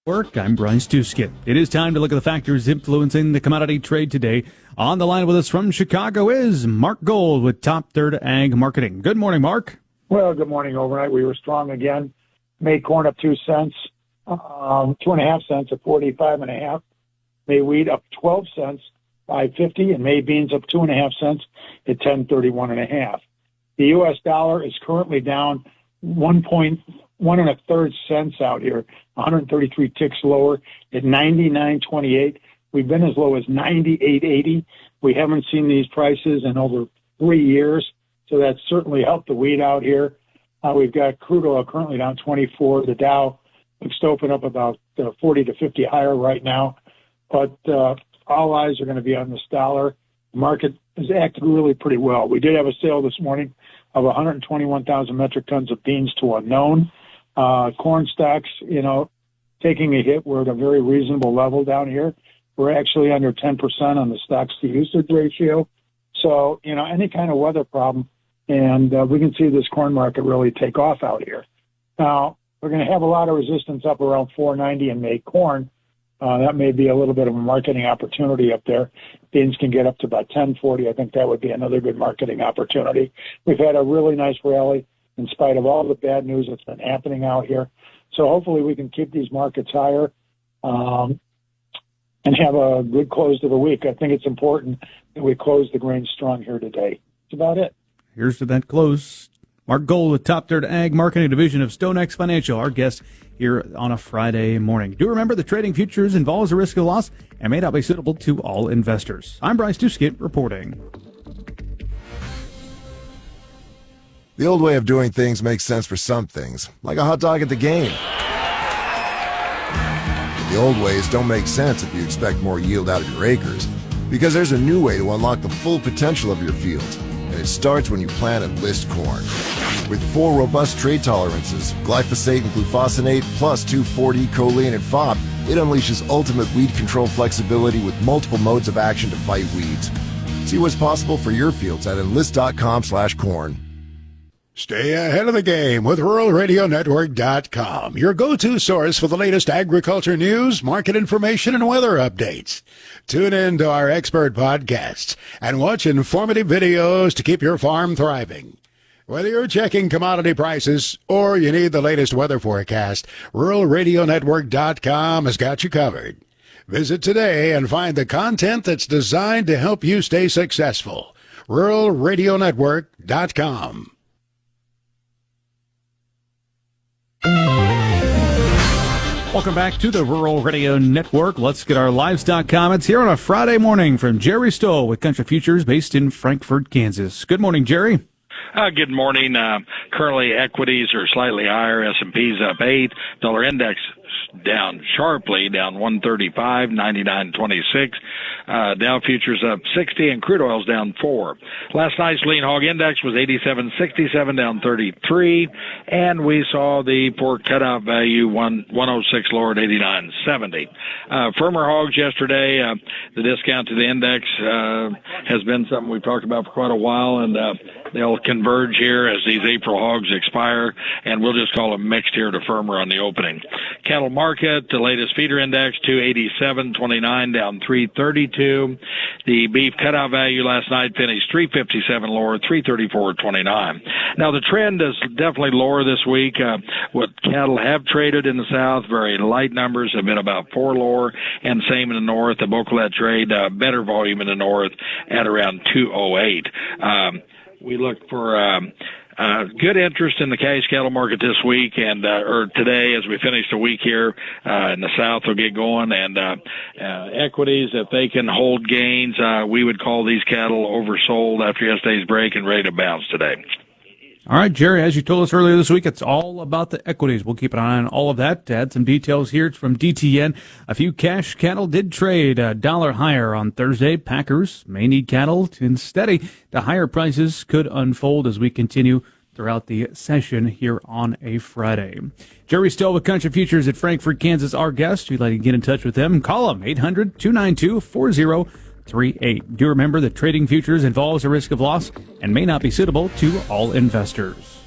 I'm Bryce Duskett. It is time to look at the factors influencing the commodity trade today. On the line with us from Chicago is Mark Gold with Top Third Ag Marketing. Good morning, Mark. Well, good morning. Overnight, we were strong again. May corn up 2 cents, 2.5 cents at 45.5. May wheat up 12 cents, 5.50, and May beans up 2.5 cents at 10.31.5. The U.S. dollar is currently down 1.1 cents out here, 133 ticks lower at 99.28. We've been as low as 98.80. We haven't seen these prices in over 3 years, so that's certainly helped the wheat out here. We've got crude oil currently down 24. The Dow looks to open up about 40 to 50 higher right now, but all eyes are going to be on this dollar. The market has acted really pretty well. We did have a sale this morning of 121,000 metric tons of beans to unknown. Corn stocks, taking a hit. We're at a very reasonable level down here. We're actually under 10% on the stocks to usage ratio. So, any kind of weather problem, and we can see this corn market really take off out here. Now, we're going to have a lot of resistance up around 490 in May corn. That may be a little bit of a marketing opportunity up there. Beans can get up to about 1040. I think that would be another good marketing opportunity. We've had a really nice rally in spite of all the bad news that's been happening out here. So hopefully we can keep these markets higher and have a good close to the week. I think it's important that we close the grain strong here today. That's about it. Here's to that close. Mark Gold with Top Third Ag Marketing Division of StoneX Financial, our guest here on a Friday morning. Do remember the trading futures involves a risk of loss and may not be suitable to all investors. I'm Bryce Duskett reporting. The old way of doing things makes sense for some things, like a hot dog at the game. But the old ways don't make sense if you expect more yield out of your acres, because there's a new way to unlock the full potential of your fields, and it starts when you plant and list corn. With 4 robust trait tolerances, glyphosate and glufosinate, plus 2,4-D choline and FOB, it unleashes ultimate weed control flexibility with multiple modes of action to fight weeds. See what's possible for your fields at enlist.com/corn. Stay ahead of the game with RuralRadioNetwork.com, your go-to source for the latest agriculture news, market information, and weather updates. Tune in to our expert podcasts and watch informative videos to keep your farm thriving. Whether you're checking commodity prices or you need the latest weather forecast, RuralRadioNetwork.com has got you covered. Visit today and find the content that's designed to help you stay successful. RuralRadioNetwork.com. Welcome back to the Rural Radio Network. Let's get our livestock comments here on a Friday morning from Jerry Stoll with Country Futures based in Frankfort, Kansas. Good morning, Jerry. Good morning. Currently, equities are slightly higher. S&P's up 8. Dollar index down sharply, down 135, 99.26. Dow futures up 60, and crude oil's down 4. Last night's lean hog index was 87.67, down 33, and we saw the pork cutout value 106 lower at 89.70. Firmer hogs yesterday. The discount to the index has been something we've talked about for quite a while, and they'll converge here as these April hogs expire, and we'll just call them mixed here to firmer on the opening. Cattle market, the latest feeder index, 287.29, down 332. The beef cutout value last night finished 357 lower, 334.29. Now, the trend is definitely lower this week. What cattle have traded in the south, very light numbers, have been about 4 lower, and same in the north. The bulk of that trade, better volume in the north at around 208. We look for good interest in the cash cattle market this week or today as we finish the week here in the south will get going, and equities, if they can hold gains, we would call these cattle oversold after yesterday's break and ready to bounce today. All right, Jerry, as you told us earlier this week, it's all about the equities. We'll keep an eye on all of that. To add some details here from DTN, a few cash cattle did trade a dollar higher on Thursday. Packers may need cattle and steady. The higher prices could unfold as we continue throughout the session here on a Friday. Jerry Stoll with Country Futures at Frankfort, Kansas, our guest. If you'd like to get in touch with them, call them 800-292-4038. Do remember that trading futures involves a risk of loss and may not be suitable to all investors.